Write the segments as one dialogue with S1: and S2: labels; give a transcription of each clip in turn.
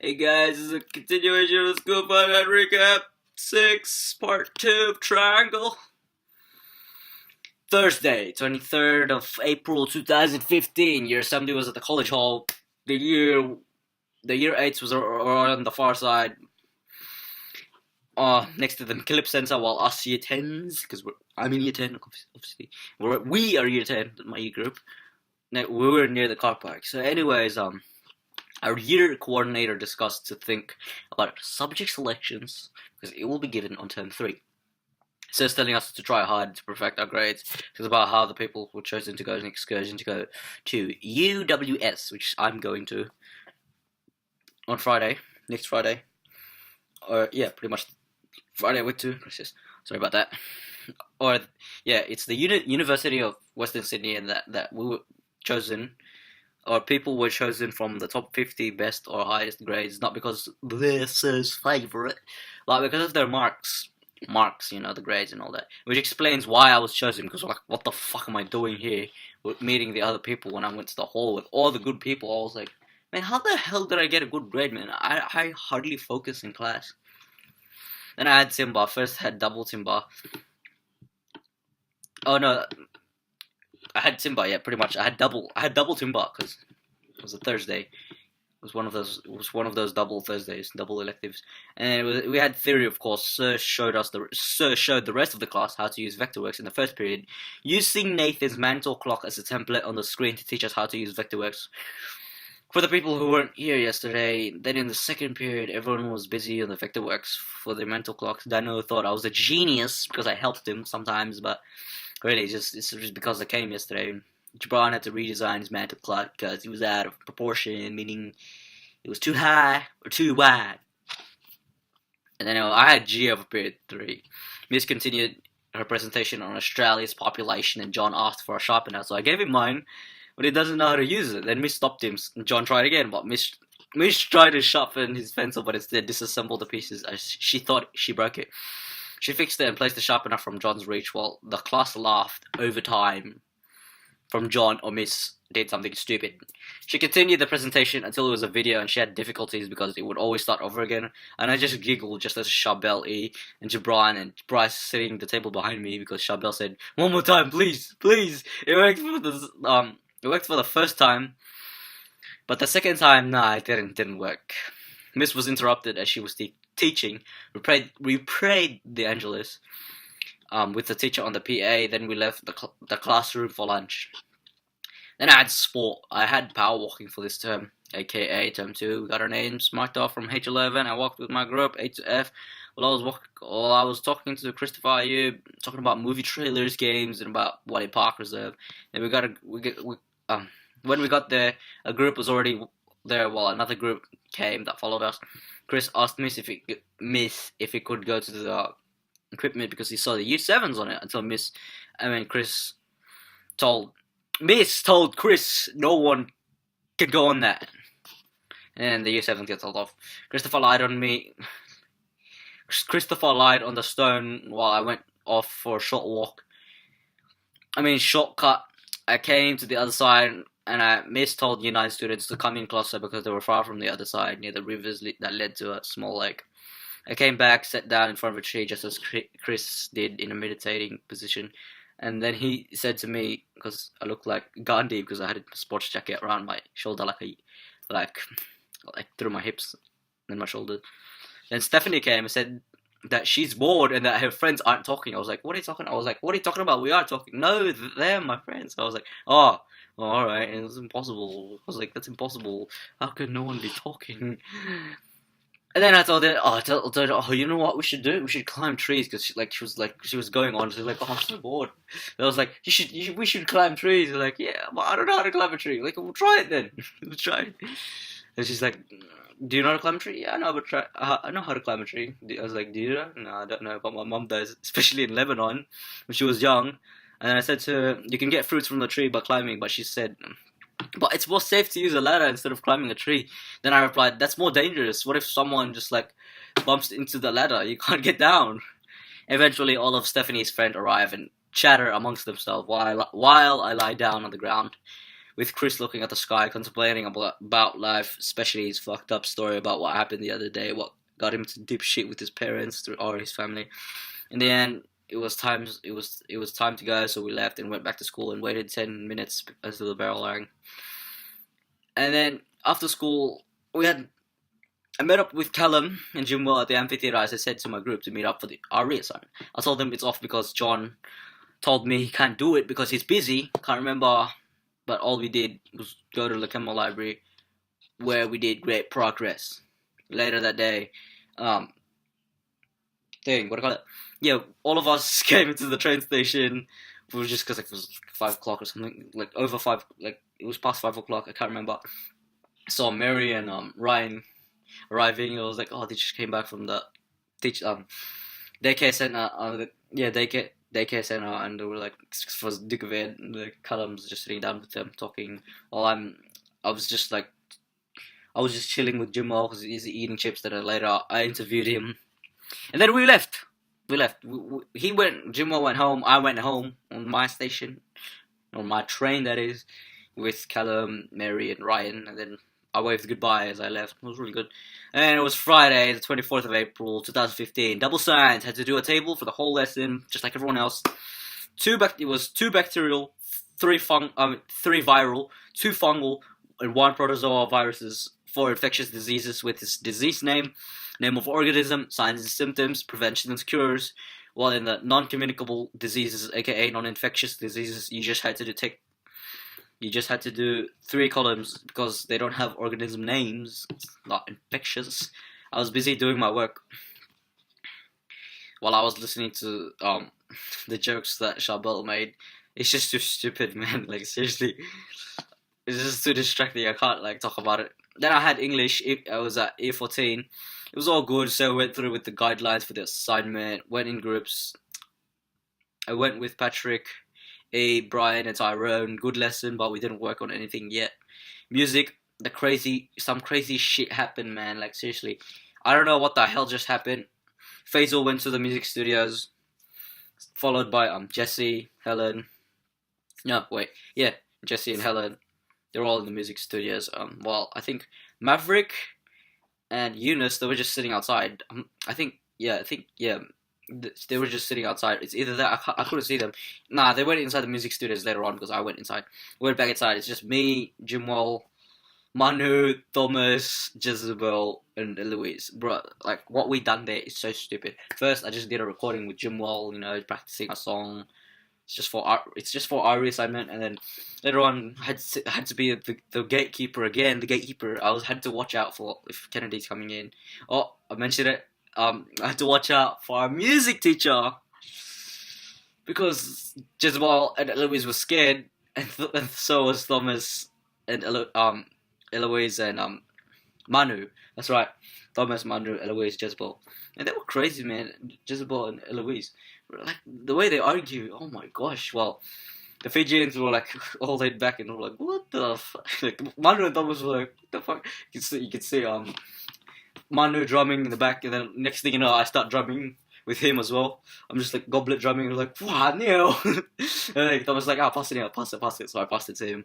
S1: Hey guys, this is a continuation of the School Fortnight Recap 6, Part 2 of Triangle. Thursday, 23rd of April 2015. Year 70 was at the College Hall. The year 8s was on the far side. Next to the Mackilop Centre, while us year 10s, because I'm in year 10, obviously. We are year 10, my year group. We were near the car park. So anyways, our year coordinator discussed to think about subject selections because it will be given on term 3. So it's telling us to try hard to perfect our grades. It's about how the people were chosen to go on an excursion to go to UWS, which I'm going to on Friday, next Friday. Pretty much Friday week 2. Sorry about that. It's the University of Western Sydney, and that we were chosen. Or people were chosen from the top 50 best or highest grades, not because they're Sir's favourite, like because of their marks, the grades and all that. Which explains why I was chosen, because like, what the fuck am I doing here with meeting the other people when I went to the hall with all the good people? I was like, man, how the hell did I get a good grade, man? I hardly focus in class. Then I had timber. First had double timber. Oh no, I had timber, yeah, pretty much. I had double timber because it was a Thursday. It was one of those double Thursdays, double electives. And we had theory, of course. Sir showed the rest of the class how to use Vectorworks in the first period, using Nathan's mantle clock as a template on the screen to teach us how to use Vectorworks. For the people who weren't here yesterday, then in the second period, everyone was busy on the Vectorworks for their mental clocks. Dano thought I was a genius because I helped him sometimes, but really, it's just because I came yesterday. Gibran had to redesign his mantle clock because he was out of proportion, meaning it was too high or too wide. And then I had G over period 3. Miss continued her presentation on Australia's population, and John asked for a sharpener, so I gave him mine, but he doesn't know how to use it. Then Miss stopped him, and John tried again, but Miss tried to sharpen his pencil, but instead disassembled the pieces as she thought she broke it. She fixed it and placed the sharpener from John's reach, while the class laughed over time from John or Miss did something stupid. She continued the presentation until it was a video, and she had difficulties because it would always start over again. And I just giggled just as Charbel E and Gibran and Bryce sitting at the table behind me because Charbel said, "One more time, please, please." It worked for the first time, but the second time, nah, it didn't work. Miss was interrupted as she was teaching. We prayed the Angelus with the teacher on the PA. Then we left the classroom for lunch. Then I had sport. I had power walking for this term, aka term 2. We got our names marked off from H11. I walked with my group A to F. While I was talking to Christopher, talking about movie trailers, games, and about Wally Park Reserve. Then when we got there, a group was already there while another group came that followed us. Chris asked Miss if he could go to the equipment because he saw the U7s on it. Until Chris told Chris no one can go on that, and the U7 gets told off. Christopher lied on the stone while I went off for a shortcut. I came to the other side, and I told United students to come in closer because they were far from the other side, near the rivers that led to a small lake. I came back, sat down in front of a tree just as Chris did in a meditating position, and then he said to me, because I looked like Gandhi because I had a sports jacket around my shoulder, like through my hips and my shoulders. Then Stephanie came and said that she's bored and that her friends aren't talking. I was like, what are you talking about? We are talking. No, they're my friends. I was like, oh, alright, and it was impossible. I was like, that's impossible. How could no one be talking? And then I told her, you know what we should do? We should climb trees, because she was going on. She was like, oh, I'm so bored. And I was like, we should climb trees. Like, yeah, but I don't know how to climb a tree. Like, we'll try it then. We'll try it. And she's like, do you know how to climb a tree? Yeah, I know, but I know how to climb a tree. I was like, do you know? No, I don't know, but my mom does, especially in Lebanon when she was young. And then I said to her, you can get fruits from the tree by climbing, but she said, but it's more safe to use a ladder instead of climbing a tree. Then I replied, that's more dangerous. What if someone just bumps into the ladder? You can't get down. Eventually, all of Stephanie's friends arrive and chatter amongst themselves while I lie down on the ground. with Chris looking at the sky, contemplating about life, especially his fucked up story about what happened the other day, what got him to deep shit with his parents or his family. In the end, it was time to go, so we left and went back to school and waited 10 minutes until the bell rang. And then after school, I met up with Callum and Jimbo at the amphitheater, as I said to my group, to meet up for our reassignment. I told them it's off because John told me he can't do it because he's busy. Can't remember, but all we did was go to the Lakemba Library, where we did great progress. Later that day, what do you call it? Yeah, all of us came into the train station. It was just because it was 5 o'clock or something, like over 5, like it was past 5 o'clock. I can't remember. I saw Mary and Ryan arriving. I was like, oh, they just came back from the daycare center. Daycare center, and they were like, for the dick of it, and the Callum's just sitting down with them talking. While I was just chilling with Jimmo because he's eating chips. That later I interviewed him, and then we left. He went. Jimmo went home. I went home on my station, on my train, that is, with Callum, Mary, and Ryan, and then I waved goodbye as I left. It was really good. And it was Friday, the 24th of April, 2015. Double science. Had to do a table for the whole lesson, just like everyone else. It was 2 bacterial, 3 viral, 2 fungal, and 1 protozoa viruses, 4 infectious diseases with its disease name of organism, signs and symptoms, prevention and cures. While in the non-communicable diseases, aka non-infectious diseases, you just had to do 3 columns because they don't have organism names. It's not infectious. I was busy doing my work while I was listening to the jokes that Charbel made. It's just too stupid, man. Like, seriously, it's just too distracting. I can't talk about it. Then I had English. I was at A14. It was all good, so I went through with the guidelines for the assignment. Went in groups. I went with Patrick, Brian, and Tyrone. Good lesson, but we didn't work on anything yet. Music, some crazy shit happened, man. Like, seriously, I don't know what the hell just happened. Faisal went to the music studios, followed by Jesse, Helen. No, wait, yeah, Jesse and Helen. They're all in the music studios. I think Maverick and Eunice, they were just sitting outside. I think they were just sitting outside. It's either that I couldn't see them. Nah, they went inside the music studios later on because I went inside. We went back inside. It's just me, Jimwal, Manu, Thomas, Jezebel, and Eloise. Bro, like, what we done there is so stupid. First, I just did a recording with Jimwal, practicing a song. It's just for our reassignment, and then later on had to be the gatekeeper again. The gatekeeper, had to watch out for if Kennedy's coming in. Oh, I mentioned it. I had to watch out for our music teacher because Jezebel and Eloise were scared, and so was Thomas and Eloise and Manu. That's right, Thomas, Manu, Eloise, Jezebel, and they were crazy, man. Jezebel and Eloise, like the way they argue. Oh my gosh! Well, the Fijians were like all laid back and were like, "What the fuck?" Like Manu and Thomas were like, "What the fuck?" You could see Manu drumming in the back, and then next thing you know, I start drumming with him as well. I'm just like goblet drumming, and like, "Wow, Neil!" And like Thomas was like, "Oh, pass it, Neil, pass it." So I passed it to him.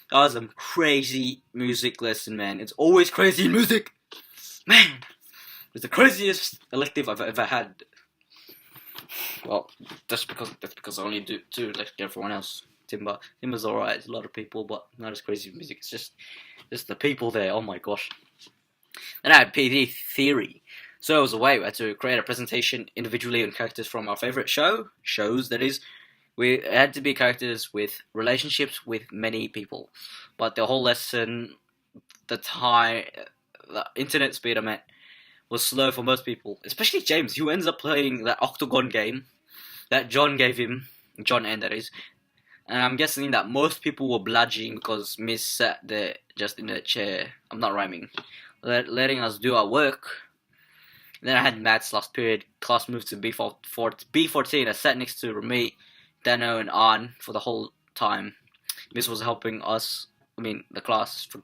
S1: That was a crazy music lesson, man. It's always crazy music, man. It's the craziest elective I've ever had. Well, that's because I only do like everyone else. Timber's alright. It's a lot of people, but not as crazy music. It's just the people there. Oh my gosh. Then I had PD theory. So it was a way we had to create a presentation individually on characters from our favorite shows. That is, we had to be characters with relationships with many people. But the whole lesson, the internet speed I meant, was slow for most people, especially James, who ends up playing that Octagon game that John gave him, John N, that is. And I'm guessing that most people were bludgeoning because Miss sat there just in the chair. I'm not rhyming. Letting us do our work. Then I had maths last period. Class moved to B14. I sat next to Rami, Dano, and An for the whole time. Miss was helping us, the class, for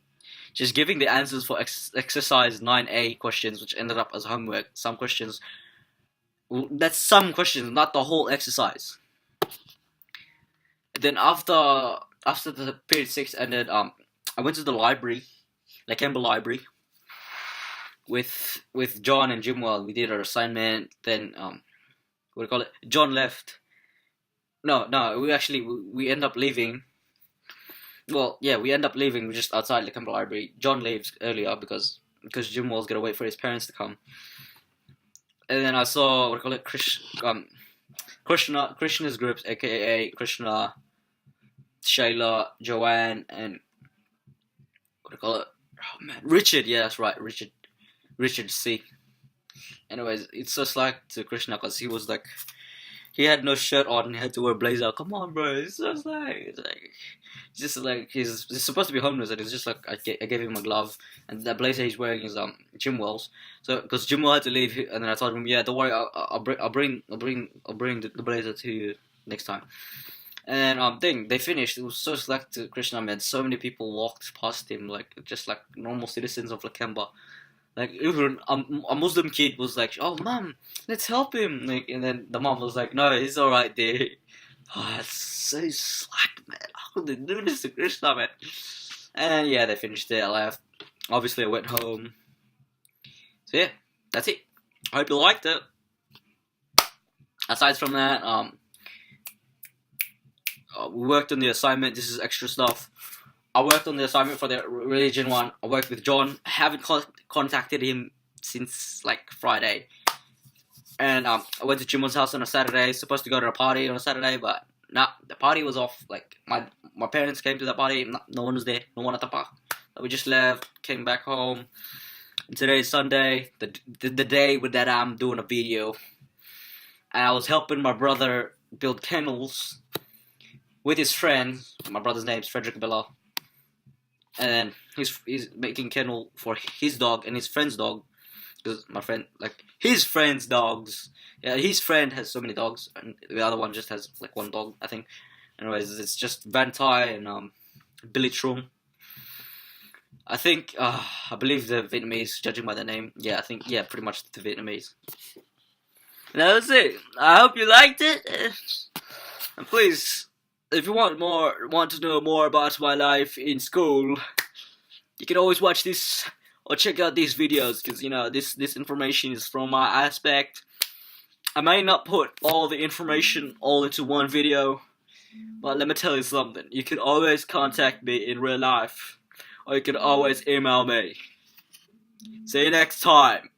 S1: just giving the answers for exercise 9A questions, which ended up as homework. That's some questions, not the whole exercise. And then after after the period 6 ended, I went to the library, Lakemba Library, with John and Jimwell. We did our assignment. Then what do you call it? John left. No, we end up leaving. Well, yeah, we end up leaving. We're just outside Lakemba Library. John leaves earlier because Jimwell's gonna wait for his parents to come. And then I saw, what do you call it, Krishna's groups, aka Krishna, Shayla, Joanne, and what do you call it? Oh man, Richard. Yeah, that's right, Richard C. Anyways, it's just like to Krishna because he had no shirt on and he had to wear a blazer. Come on, bro. It's just like he's supposed to be homeless, and it's just like I gave him a glove, and that blazer he's wearing is Jimwell's. So because Jimwell had to leave, and then I told him, yeah, don't worry, I'll bring the blazer to you next time. And they finished. It was so select to Krishna, man. So many people walked past him, like just like normal citizens of Lakemba. Like even a Muslim kid was like, "Oh, mom, let's help him." Like, and then the mom was like, "No, he's all right there." Oh, that's so slack, man. How could they do this to Krishna, man? And yeah, they finished it. I left. Obviously, I went home. So yeah, that's it. I hope you liked it. Aside from that, we worked on the assignment. This is extra stuff. I worked on the assignment for the religion one. I worked with John. I haven't contacted him since like Friday. And I went to Jimon's house on a Saturday. Supposed to go to a party on a Saturday, but nah, the party was off. Like my parents came to the party. No one was there. No one at the park. So we just left. Came back home. And today is Sunday. The day with that I'm doing a video. And I was helping my brother build kennels with his friend. My brother's name is Frederick Bella. And he's making kennel for his dog and his friend's dog, because my friend, like his friend's dogs. Yeah, his friend has so many dogs, and the other one just has like one dog, I think. Anyways, it's just Van Ty and Billy Trum. I think I believe the Vietnamese, judging by the name. Yeah, I think pretty much the Vietnamese. And that was it. I hope you liked it, and please, if you want to know more about my life in school, you can always watch this or check out these videos, because this information is from my aspect. I may not put all the information all into one video, but let me tell you something. You can always contact me in real life, or you can always email me. See you next time.